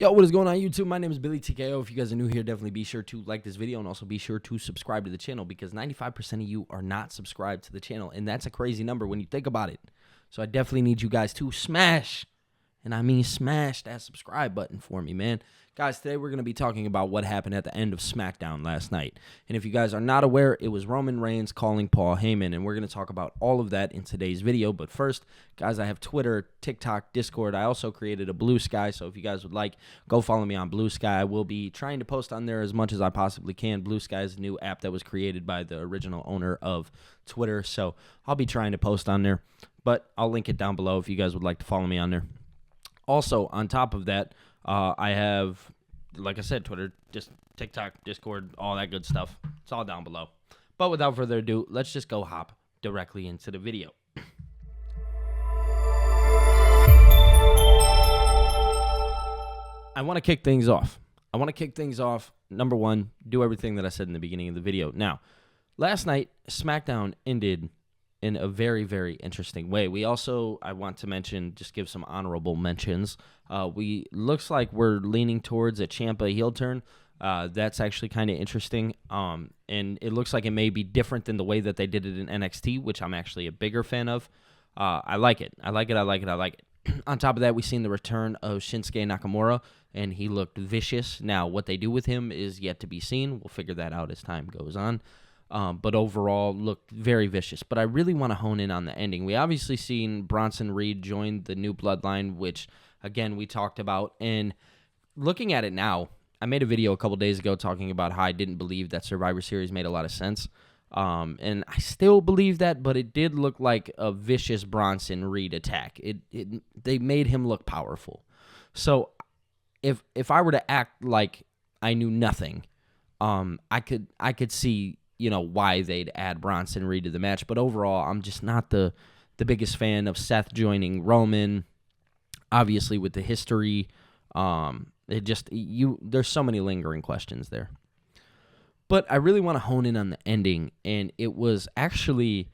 Yo, what is going on YouTube? My name is Billy TKO. If you guys are new here, definitely be sure to like this video and also be sure to subscribe to the channel because 95% of you are not subscribed to the channel, and that's a crazy number when you think about it. So I definitely need you guys to smash, and I mean smash, that subscribe button for me, man. Guys, today we're going to be talking about what happened at the end of SmackDown last night. And if you guys are not aware, it was Roman Reigns calling Paul Heyman, and we're going to talk about all of that in today's video. But first, guys, I have Twitter, TikTok, Discord. I also created a Blue Sky, so if you guys would like, go follow me on Blue Sky. I will be trying to post on there as much as I possibly can. Blue Sky is a new app that was created by the original owner of Twitter, so I'll be trying to post on there. But I'll link it down below if you guys would like to follow me on there. Also, on top of that, I have, like I said, Twitter, just TikTok, Discord, all that good stuff. It's all down below. But without further ado, let's just go hop directly into the video. I want to kick things off. Number one, do everything that I said in the beginning of the video. Now, last night, SmackDown ended in a very, very interesting way. We also, I want to mention, just give some honorable mentions. Looks like we're leaning towards a Ciampa heel turn. That's actually kind of interesting. And it looks like it may be different than the way that they did it in NXT, which I'm actually a bigger fan of. I like it. On top of that, we've seen the return of Shinsuke Nakamura, and he looked vicious. Now, what they do with him is yet to be seen. We'll figure that out as time goes on. But overall, looked very vicious. But I really want to hone in on the ending. We obviously seen Bronson Reed join the new Bloodline, which, again, we talked about. And looking at it now, I made a video a couple days ago talking about how I didn't believe that Survivor Series made a lot of sense. And I still believe that, but it did look like a vicious Bronson Reed attack. They made him look powerful. So if I were to act like I knew nothing, I could see, why they'd add Bronson Reed to the match. But overall, I'm just not the biggest fan of Seth joining Roman. Obviously, with the history, there's so many lingering questions there. But I really want to hone in on the ending, and it was actually,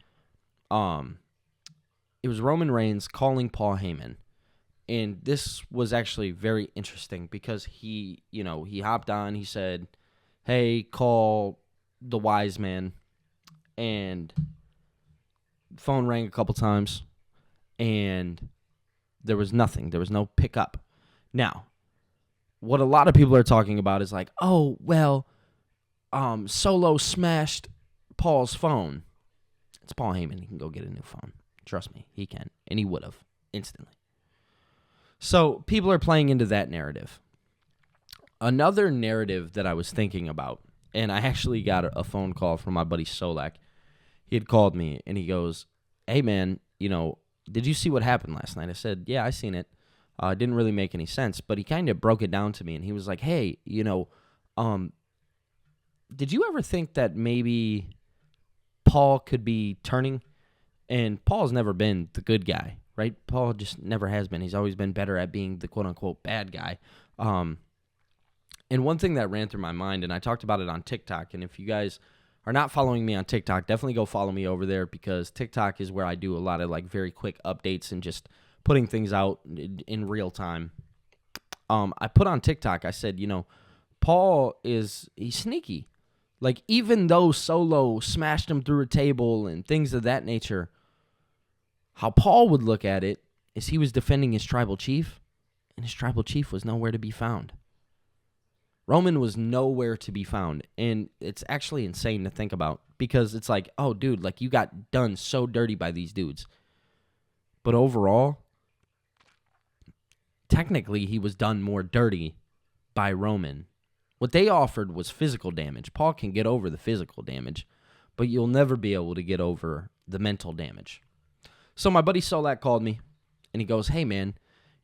it was Roman Reigns calling Paul Heyman. And this was actually very interesting because he hopped on, he said, hey, call the wise man, and phone rang a couple times, and there was nothing. There was no pickup. Now, what a lot of people are talking about is like, oh, well, Solo smashed Paul's phone. It's Paul Heyman. He can go get a new phone. Trust me, he can, and he would have instantly. So people are playing into that narrative. Another narrative that I was thinking about, and I actually got a phone call from my buddy Solak. He had called me, and he goes, hey, man, did you see what happened last night? I said, yeah, I seen it. It didn't really make any sense, but he kind of broke it down to me, and he was like, hey, did you ever think that maybe Paul could be turning? And Paul's never been the good guy, right? Paul just never has been. He's always been better at being the quote-unquote bad guy. And one thing that ran through my mind, and I talked about it on TikTok, and if you guys are not following me on TikTok, definitely go follow me over there because TikTok is where I do a lot of very quick updates and just putting things out in real time. I put on TikTok, I said, Paul he's sneaky. Even though Solo smashed him through a table and things of that nature, how Paul would look at it is he was defending his tribal chief, and his tribal chief was nowhere to be found. Roman was nowhere to be found, and it's actually insane to think about because it's like, oh, dude, you got done so dirty by these dudes. But overall, technically, he was done more dirty by Roman. What they offered was physical damage. Paul can get over the physical damage, but you'll never be able to get over the mental damage. So my buddy Solak called me, and he goes, hey, man,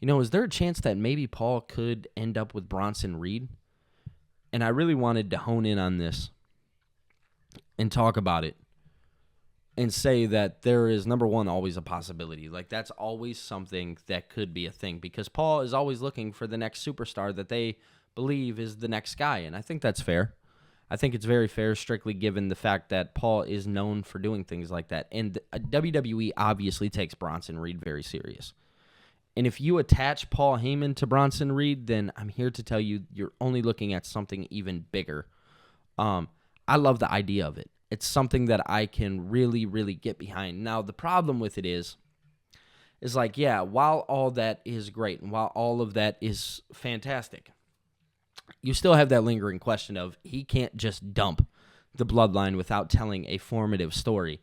is there a chance that maybe Paul could end up with Bronson Reed? And I really wanted to hone in on this and talk about it and say that there is, number one, always a possibility. That's always something that could be a thing because Paul is always looking for the next superstar that they believe is the next guy, and I think that's fair. I think it's very fair, strictly given the fact that Paul is known for doing things like that. And WWE obviously takes Bronson Reed very serious. And if you attach Paul Heyman to Bronson Reed, then I'm here to tell you you're only looking at something even bigger. I love the idea of it. It's something that I can really, really get behind. Now, the problem with it is like, yeah, while all that is great and while all of that is fantastic, you still have that lingering question of he can't just dump the Bloodline without telling a formative story.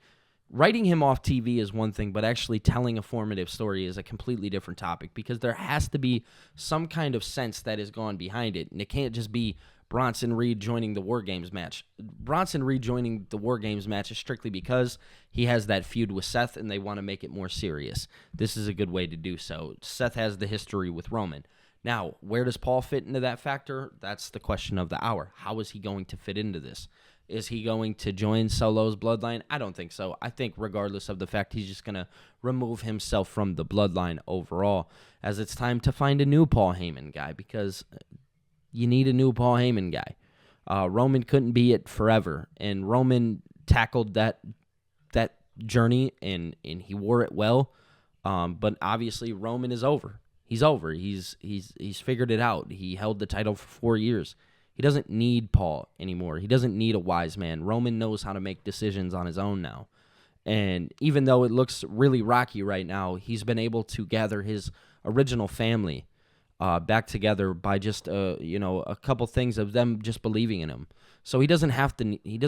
Writing him off TV is one thing, but actually telling a formative story is a completely different topic because there has to be some kind of sense that is gone behind it, and it can't just be Bronson Reed joining the War Games match. Bronson Reed joining the War Games match is strictly because he has that feud with Seth, and they want to make it more serious. This is a good way to do so. Seth has the history with Roman. Now, where does Paul fit into that factor? That's the question of the hour. How is he going to fit into this? Is he going to join Solo's Bloodline? I don't think so. I think regardless of the fact, he's just going to remove himself from the Bloodline overall, as it's time to find a new Paul Heyman guy, because you need a new Paul Heyman guy. Roman couldn't be it forever, and Roman tackled that journey, and he wore it well. But obviously, Roman is over. He's over. He's figured it out. He held the title for 4 years. He doesn't need Paul anymore. He doesn't need a wise man. Roman knows how to make decisions on his own now. And even though it looks really rocky right now, he's been able to gather his original family back together by just a couple things of them just believing in him. So he doesn't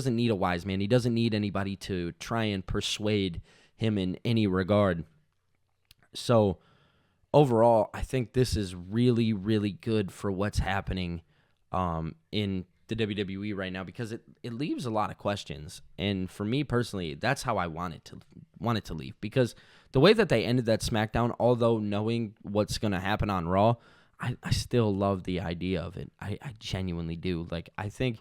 need a wise man. He doesn't need anybody to try and persuade him in any regard. So overall, I think this is really, really good for what's happening in the WWE right now, because it leaves a lot of questions. And for me personally, that's how I want it to leave, because the way that they ended that SmackDown, although knowing what's going to happen on Raw, I still love the idea of it. I genuinely do. Like, I think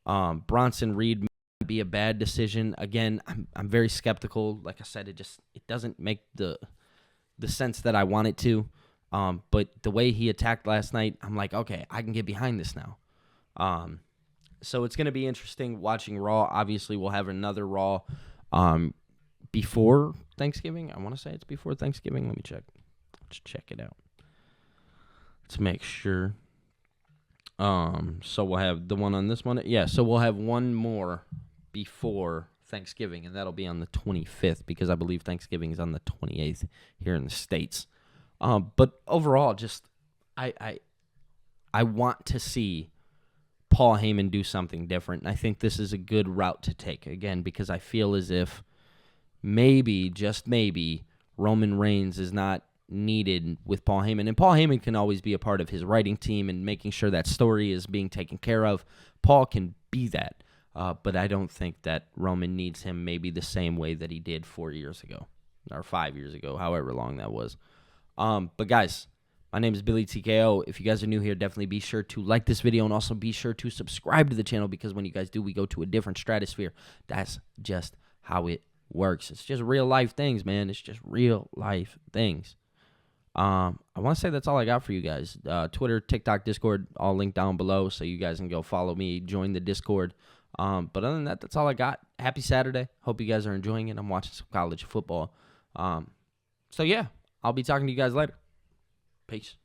Bronson Reed might be a bad decision. Again, I'm very skeptical. Like I said, it doesn't make the sense that I want it to. But the way he attacked last night, I'm like, okay, I can get behind this now. So it's going to be interesting watching Raw. Obviously, we'll have another Raw before Thanksgiving. I want to say it's before Thanksgiving. Let me check. Let's check it out. Let's make sure. So we'll have the one on this one. Yeah, so we'll have one more before Thanksgiving, and that'll be on the 25th, because I believe Thanksgiving is on the 28th here in the States. But overall, just I want to see Paul Heyman do something different. And I think this is a good route to take, again, because I feel as if maybe, just maybe, Roman Reigns is not needed with Paul Heyman. And Paul Heyman can always be a part of his writing team and making sure that story is being taken care of. Paul can be that. But I don't think that Roman needs him maybe the same way that he did 4 years ago, or 5 years ago, however long that was. But guys, my name is Billy TKO. If you guys are new here, definitely be sure to like this video, and also be sure to subscribe to the channel, because when you guys do, we go to a different stratosphere. That's just how it works. It's just real life things, man. It's just real life things. I want to say that's all I got for you guys. Twitter, TikTok, Discord, all linked down below, so you guys can go follow me, join the Discord. But other than that, that's all I got. Happy Saturday. Hope you guys are enjoying it. I'm watching some college football. So yeah, I'll be talking to you guys later. Peace.